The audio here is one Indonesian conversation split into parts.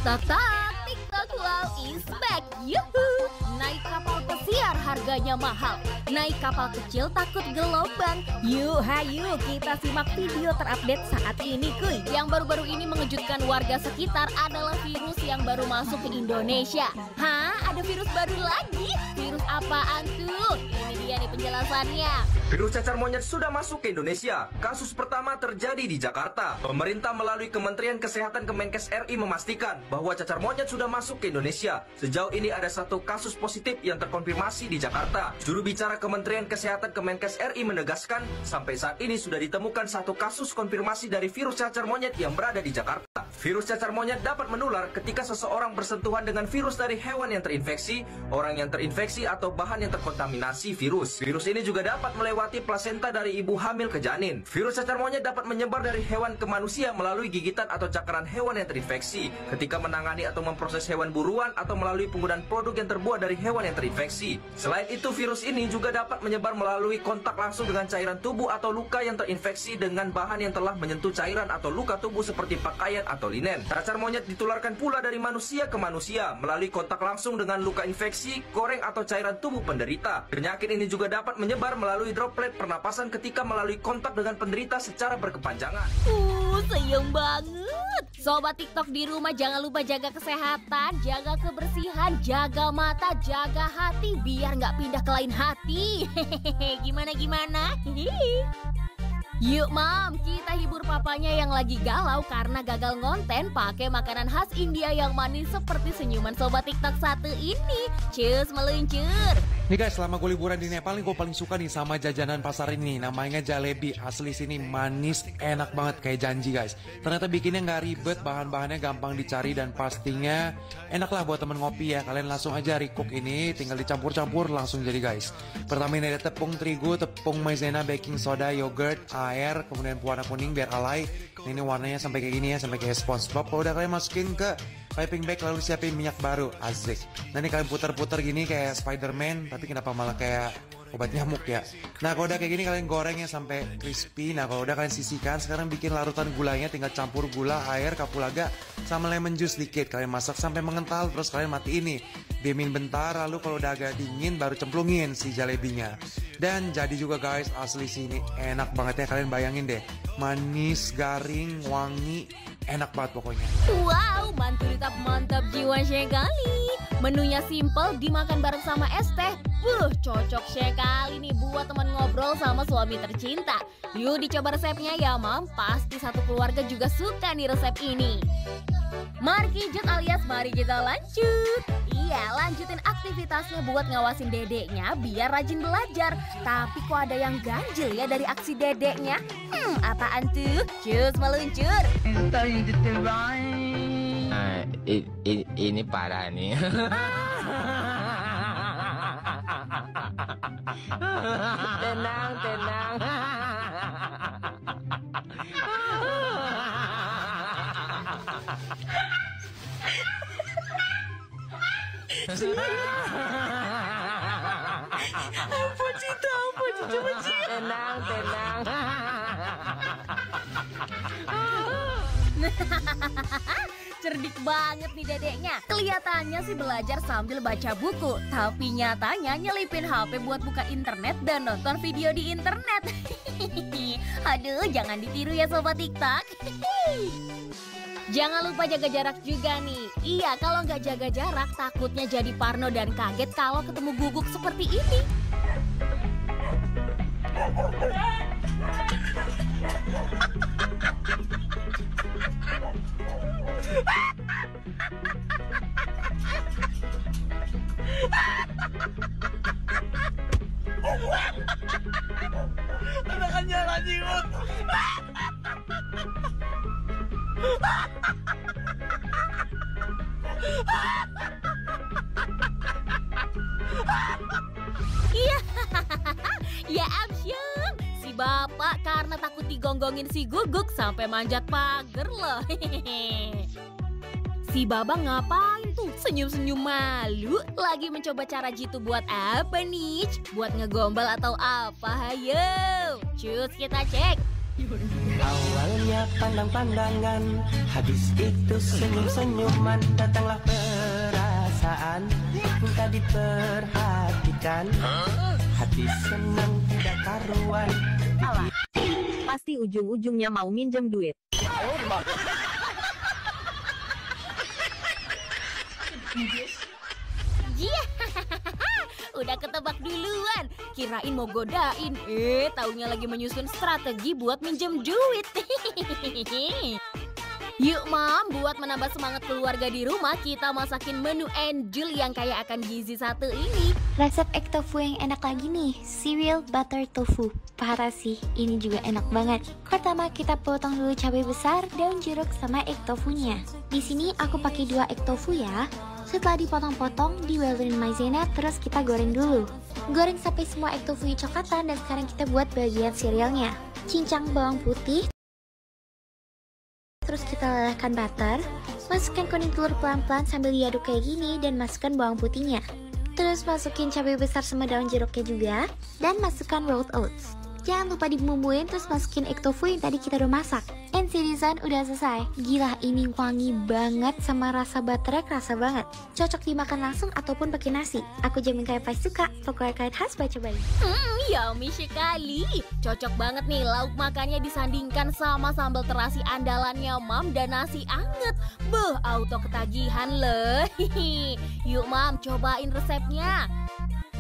Tak tak, TikTok Wow is back, yuhu! Naik kapal pesiar harganya mahal, naik kapal kecil takut gelombang. Yuk, hayu kita simak video terupdate saat ini kuy. Yang baru-baru ini mengejutkan warga sekitar adalah virus yang baru masuk ke Indonesia. Hah? Ada virus baru lagi? Virus apaan tuh? Ini dia nih penjelasannya. Virus cacar monyet sudah masuk ke Indonesia. Kasus pertama terjadi di Jakarta. Pemerintah melalui Kementerian Kesehatan Kemenkes RI memastikan bahwa cacar monyet sudah masuk ke Indonesia. Sejauh ini ada satu kasus positif yang terkonfirmasi di Jakarta. Juru bicara Kementerian Kesehatan Kemenkes RI menegaskan, sampai saat ini sudah ditemukan satu kasus konfirmasi dari virus cacar monyet yang berada di Jakarta. Virus cacar monyet dapat menular ketika seseorang bersentuhan dengan virus dari hewan yang terinfeksi, orang yang terinfeksi, atau bahan yang terkontaminasi virus. Virus ini juga dapat melewati plasenta dari ibu hamil ke janin. Virus cacar monyet dapat menyebar dari hewan ke manusia melalui gigitan atau cakaran hewan yang terinfeksi, ketika menangani atau memproses hewan buruan, atau melalui penggunaan produk yang terbuat dari hewan yang terinfeksi. Selain itu, virus ini juga dapat menyebar melalui kontak langsung dengan cairan tubuh atau luka yang terinfeksi dengan bahan yang telah menyentuh cairan atau luka tubuh seperti pakaian atau linen. Cacar monyet ditularkan pula dari manusia ke manusia melalui kontak langsung dengan luka infeksi, koreng, atau cairan tubuh penderita. Penyakit ini juga dapat menyebar melalui droplet pernapasan ketika melalui kontak dengan penderita secara berkepanjangan. Sayang banget. Sobat TikTok di rumah jangan lupa jaga kesehatan, jaga kebersihan, jaga mata, jaga hati biar nggak pindah ke lain hati. Hehehe, gimana? Yuk mam, kita hibur papanya yang lagi galau karena gagal ngonten pakai makanan khas India yang manis seperti senyuman sobat TikTok satu ini. Cus meluncur. Nih guys, selama gue liburan di Nepal nih gue paling suka nih sama jajanan pasar ini. Namanya jalebi, asli sini manis, enak banget kayak janji guys. Ternyata bikinnya nggak ribet, bahan-bahannya gampang dicari dan pastinya enak lah buat temen ngopi ya. Kalian langsung aja recook ini, tinggal dicampur-campur langsung jadi guys. Pertama ini ada tepung terigu, tepung maizena, baking soda, yogurt, air, kemudian pewarna kuning biar alay. Ini warnanya sampai kayak gini ya, sampai kayak SpongeBob. Kalau udah kalian masukin ke piping bag lalu siapin minyak baru, asik. Nah ini kalian putar-putar gini kayak Spider-Man, tapi kenapa malah kayak obat nyamuk ya. Nah kalau udah kayak gini kalian gorengnya sampai crispy. Nah kalau udah kalian sisihkan, sekarang bikin larutan gulanya, tinggal campur gula, air, kapulaga, sama lemon juice dikit. Kalian masak sampai mengental, terus kalian mati ini. Diemin bentar, lalu kalau udah agak dingin baru cemplungin si jalebinya. Dan jadi juga guys, asli sini enak banget ya, kalian bayangin deh. Manis, garing, wangi, enak banget pokoknya. Wow, mantap jiwa sekali. Menunya simple, dimakan bareng sama es teh. Cocok sekali nih buat teman ngobrol sama suami tercinta. Yuk dicoba resepnya ya mam, pasti satu keluarga juga suka nih resep ini. Mari kijut alias mari kita lanjut. Iya, lanjutin aktivitasnya buat ngawasin dedeknya biar rajin belajar. Tapi kok ada yang ganjil ya dari aksi dedeknya? Apaan tuh? Cus meluncur. Ini parah nih. Tenang. Ampun Cita, coba Cita. Tenang. Cerdik banget nih dedeknya. Kelihatannya sih belajar sambil baca buku, tapi nyatanya nyelipin HP buat buka internet dan nonton video di internet. Aduh, jangan ditiru ya sobat TikTok. Jangan lupa jaga jarak juga nih. Iya, kalau nggak jaga jarak takutnya jadi parno dan kaget kalau ketemu guguk seperti ini. Anak-anak anjing. Iya, ya ampun. Si bapak karena takut digonggongin si guguk sampai manjat pagar loh. Si Babang ngapain tuh? Senyum-senyum malu? Lagi mencoba cara jitu buat apa nih? Buat ngegombal atau apa? Hayo, cus kita cek. Awalnya hanya pandang-pandangan. Habis itu senyum-senyuman, datanglah perasaan, minta diperhatikan. Hati senang tidak karuan. Alah, pasti ujung-ujungnya mau minjem duit. Iya, udah ketebak duluan. Kirain mau godain, taunya lagi menyusun strategi buat minjem duit. Yuk Mam, buat menambah semangat keluarga di rumah, kita masakin menu Angel yang kaya akan gizi satu ini. Resep egg tofu yang enak lagi nih, cereal butter tofu. Parah sih, ini juga enak banget. Pertama kita potong dulu cabai besar, daun jeruk sama egg tofunya. Di sini aku pakai 2 egg tofu ya. Setelah dipotong-potong, diwelurin maizena, terus kita goreng dulu. Goreng sampai semua egg tofunya coklatan, dan sekarang kita buat bagian cerealnya. Cincang bawang putih. Terus kita lelehkan butter, masukkan kuning telur pelan-pelan sambil diaduk kayak gini dan masukkan bawang putihnya. Terus masukin cabai besar sama daun jeruknya juga, dan masukkan rolled oats. Jangan lupa dibumbuin, terus masukin egg tofu yang tadi kita udah masak. And citizen udah selesai. Gila, ini wangi banget sama rasa butternya kerasa banget. Cocok dimakan langsung ataupun pakai nasi. Aku jamin kayak Faiz suka. Pokoknya kalian harus cobain. Yummy sekali. Cocok banget nih lauk makannya disandingkan sama sambal terasi andalannya Mam dan nasi anget. Beuh, auto ketagihan loh. Yuk Mam, cobain resepnya.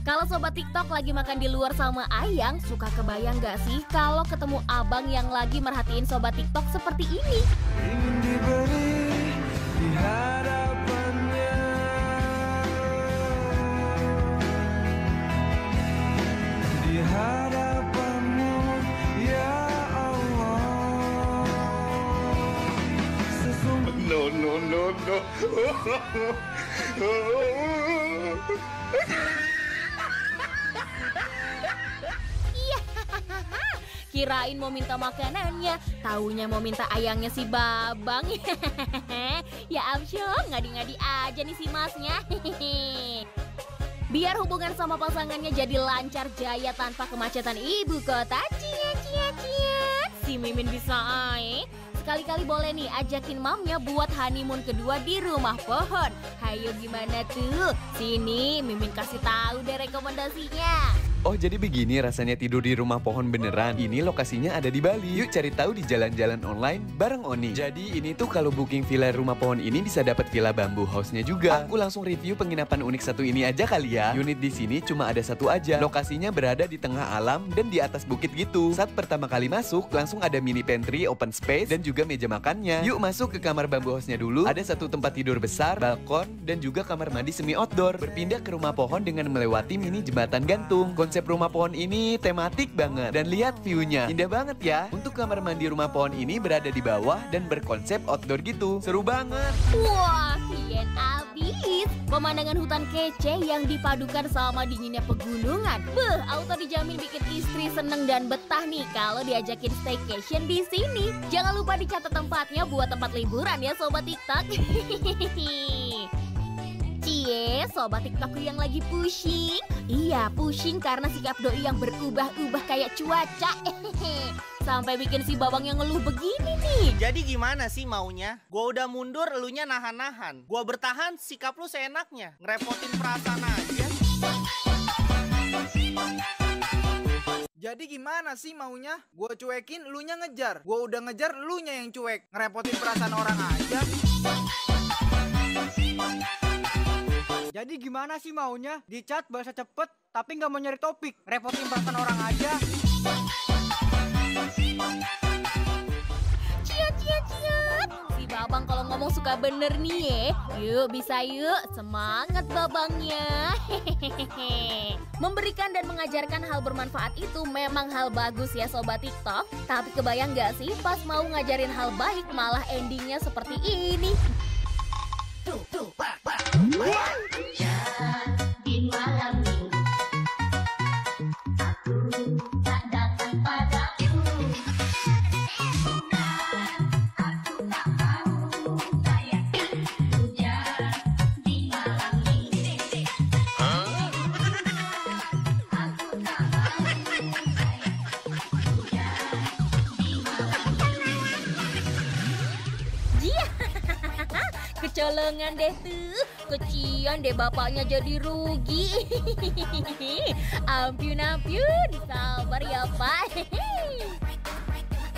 Kalau sobat TikTok lagi makan di luar sama Ayang, suka kebayang gak sih kalau ketemu abang yang lagi merhatiin sobat TikTok seperti ini? Ingin diberi di hadapannya, di hadapanmu ya Allah. No. Kirain mau minta makanannya, taunya mau minta ayangnya si Babang. Ya Amsyong, ngadi-ngadi aja nih si masnya. Biar hubungan sama pasangannya jadi lancar jaya tanpa kemacetan ibu kota. Cia. Si Mimin bisa sekali-kali boleh nih ajakin mamnya buat honeymoon kedua di rumah pohon. Hayo gimana tuh? Sini Mimin kasih tahu deh rekomendasinya. Oh jadi begini rasanya tidur di rumah pohon beneran. Ini lokasinya ada di Bali. Yuk cari tahu di jalan-jalan online bareng Oni. Jadi ini tuh kalau booking villa rumah pohon ini bisa dapat villa bambu house-nya juga. Aku langsung review penginapan unik satu ini aja kali ya. Unit di sini cuma ada satu aja. Lokasinya berada di tengah alam dan di atas bukit gitu. Saat pertama kali masuk langsung ada mini pantry, open space dan juga meja makannya. Yuk masuk ke kamar bambu house-nya dulu. Ada satu tempat tidur besar, balkon dan juga kamar mandi semi outdoor. Berpindah ke rumah pohon dengan melewati mini jembatan gantung. Konsep rumah pohon ini tematik banget. Dan lihat view-nya, indah banget ya. Untuk kamar mandi rumah pohon ini berada di bawah dan berkonsep outdoor gitu. Seru banget. Wah, keren abis. Pemandangan hutan kece yang dipadukan sama dinginnya pegunungan. Beuh, auto dijamin bikin istri seneng dan betah nih kalau diajakin staycation di sini. Jangan lupa dicatat tempatnya buat tempat liburan ya sobat TikTok. Cie, sobat TikTok yang lagi pusing. Iya, pusing karena sikap doi yang berubah-ubah kayak cuaca. Sampai bikin si Babang yang ngeluh begini nih. Jadi gimana sih maunya? Gua udah mundur, elunya nahan-nahan. Gua bertahan, sikap lu seenaknya. Ngerepotin perasaan aja. Jadi gimana sih maunya? Gua cuekin, elunya ngejar. Gua udah ngejar, elunya yang cuek. Ngerepotin perasaan orang aja. Jadi gimana sih maunya? Di chat bahasa cepet, tapi nggak mau nyari topik. Repotin perasaan orang aja. Ciat. Si Babang kalau ngomong suka bener nih ya. Yuk bisa yuk, semangat Babangnya. Memberikan dan mengajarkan hal bermanfaat itu memang hal bagus ya sobat TikTok. Tapi kebayang gak sih pas mau ngajarin hal baik malah endingnya seperti ini. Di malam minggu aku tak datang padamu. Aku tak mau bayangkan hujan di malam minggu. Aku tak mau bayangkan hujan di malam minggu. colongan deh tuh. Kecian deh bapaknya jadi rugi. Ampun, sabar ya Pak.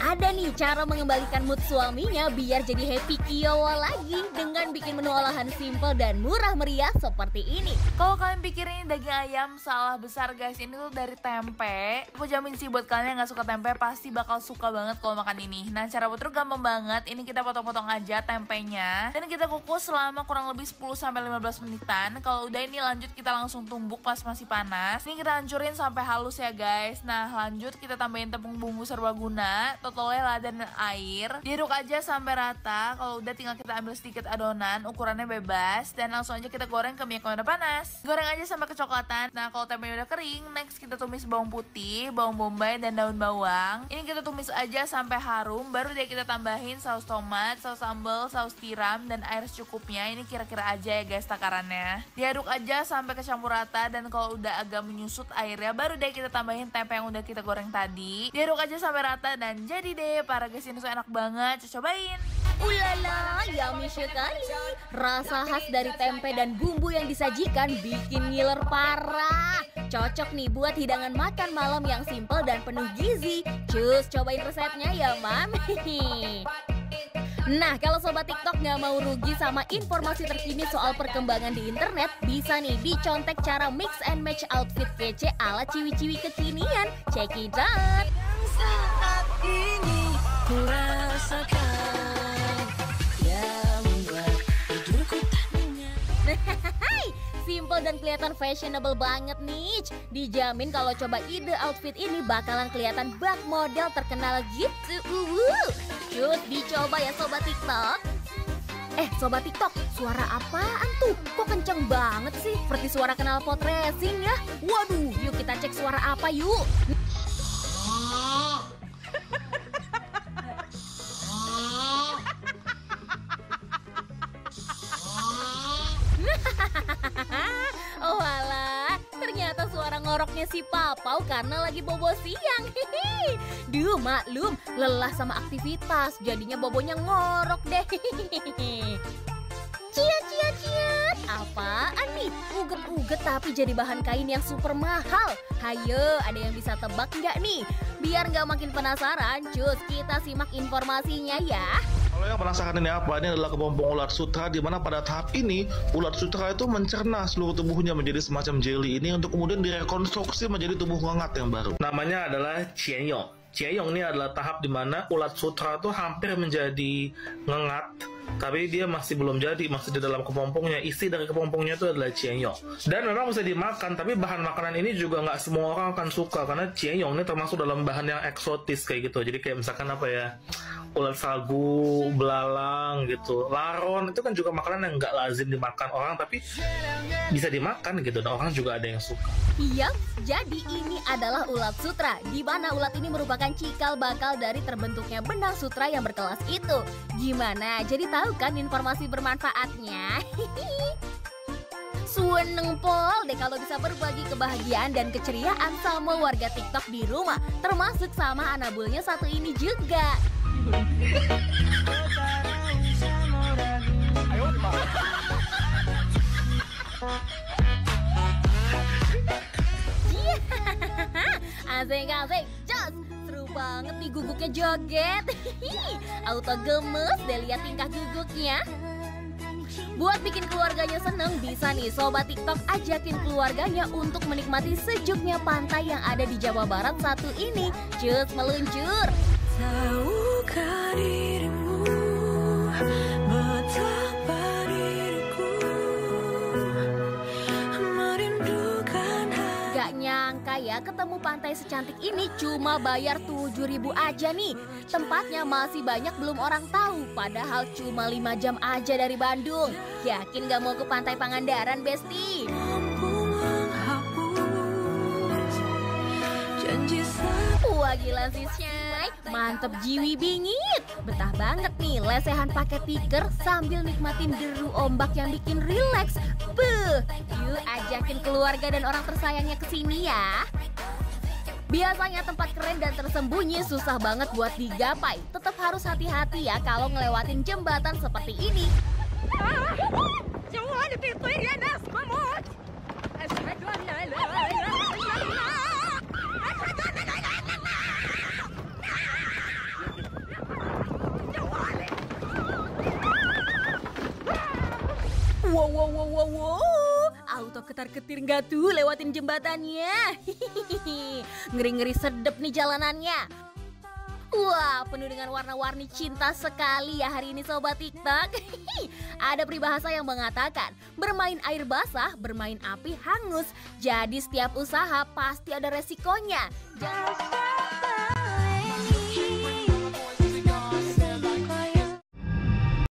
Ada nih cara mengembalikan mood suaminya biar jadi happy kiowa lagi dengan bikin menu olahan simple dan murah meriah seperti ini. Kalau kalian pikir ini daging ayam, salah besar guys. Ini tuh dari tempe. Aku jamin sih buat kalian yang gak suka tempe pasti bakal suka banget kalau makan ini. Nah, cara buatnya gampang banget. Ini kita potong-potong aja tempenya dan kita kukus selama kurang lebih 10-15 menitan. Kalau udah ini lanjut kita langsung tumbuk pas masih panas. Ini kita hancurin sampai halus ya guys. Nah, lanjut kita tambahin tepung bumbu serbaguna, totolnya lada dan air. Diaduk aja sampai rata. Kalau udah tinggal kita ambil sedikit adonan, ukurannya bebas, dan langsung aja kita goreng ke minyak yang udah panas. Goreng aja sampai kecoklatan. Nah, kalau tempenya udah kering, next kita tumis bawang putih, bawang bombay, dan daun bawang. Ini kita tumis aja sampai harum, baru deh kita tambahin saus tomat, saus sambal, saus tiram, dan air secukupnya. Ini kira-kira aja ya guys takarannya. Diaduk aja sampai kecampur rata, dan kalau udah agak menyusut airnya, baru deh kita tambahin tempe yang udah kita goreng tadi. Diaduk aja sampai rata dan jadi deh para guys, ini tuh enak banget, cobain. Ulala, yummy sekali. Rasa khas dari tempe dan bumbu yang disajikan bikin ngiler parah. Cocok nih buat hidangan makan malam yang simple dan penuh gizi. Cus, cobain resepnya ya mami. Nah, kalau sobat TikTok nggak mau rugi sama informasi terkini soal perkembangan di internet, bisa nih dicontek cara mix and match outfit kece ala ciwi-ciwi kekinian. Check it out. Saat ini ku rasakan yang membuat tidurku tak nyenyak. Simple dan kelihatan fashionable banget nih. Dijamin kalau coba ide outfit ini bakalan kelihatan bak model terkenal gitu. Cus, dicoba ya sobat TikTok. Sobat TikTok, suara apaan tuh? Kok kenceng banget sih? Seperti suara knalpot racing ya. Waduh, yuk kita cek suara apa yuk. Oh alah, ternyata suara ngoroknya si Papau karena lagi bobo siang. Duh, maklum, lelah sama aktivitas, jadinya bobonya ngorok deh. Cia. Apaan nih? Uget-uget tapi jadi bahan kain yang super mahal. Hayo, ada yang bisa tebak nggak nih? Biar nggak makin penasaran, cus, kita simak informasinya ya. Kalau yang penasaran ini apa? Ini adalah kepompong ulat sutra, di mana pada tahap ini ulat sutra itu mencerna seluruh tubuhnya menjadi semacam jelly ini untuk kemudian direkonstruksi menjadi tubuh hangat yang baru. Namanya adalah Qianyong. Qianyong ini adalah tahap di mana ulat sutra itu hampir menjadi ngengat, tapi dia masih belum jadi, masih di dalam kepompongnya. Isi dari kepompongnya itu adalah Qianyong. Dan memang bisa dimakan, tapi bahan makanan ini juga nggak semua orang akan suka, karena Qianyong ini termasuk dalam bahan yang eksotis kayak gitu. Jadi kayak misalkan apa ya, ulat sagu, belalang gitu, laron, itu kan juga makanan yang nggak lazim dimakan orang, tapi bisa dimakan gitu, dan orang juga ada yang suka. Iya, jadi ini adalah ulat sutra, di mana ulat ini merupakan cikal bakal dari terbentuknya benang sutra yang berkelas itu. Gimana? Jadi tahu kan informasi bermanfaatnya? Seneng pol deh kalau bisa berbagi kebahagiaan dan keceriaan sama warga TikTok di rumah, termasuk sama anabulnya satu ini juga. Asik, jos, seru banget nih guguknya joget. Auto gemes deh lihat tingkah guguknya. Buat bikin keluarganya seneng, bisa nih sobat TikTok ajakin keluarganya untuk menikmati sejuknya pantai yang ada di Jawa Barat satu ini. Cus, meluncur. Tahukah dirimu betapa diriku merindukan hati. Gak nyangka ya ketemu pantai secantik ini cuma bayar 7.000 aja nih. Tempatnya masih banyak belum orang tahu, padahal cuma 5 jam aja dari Bandung. Yakin gak mau ke pantai Pangandaran, Besti? Wah gila sih Syai, mantep jiwi bingit. Betah banget nih lesehan pakai tikar sambil nikmatin deru ombak yang bikin rileks. Beuh, yuk ajakin keluarga dan orang tersayangnya kesini ya. Biasanya tempat keren dan tersembunyi susah banget buat digapai. Tetap harus hati-hati ya kalau ngelewatin jembatan seperti ini. Wow. Auto ketar-ketir nggak tuh lewatin jembatannya? Ngeri-ngeri sedep nih jalanannya. Wah, penuh dengan warna-warni cinta sekali ya hari ini Sobat TikTok. Ada peribahasa yang mengatakan, bermain air basah, bermain api hangus. Jadi setiap usaha pasti ada resikonya. Jangan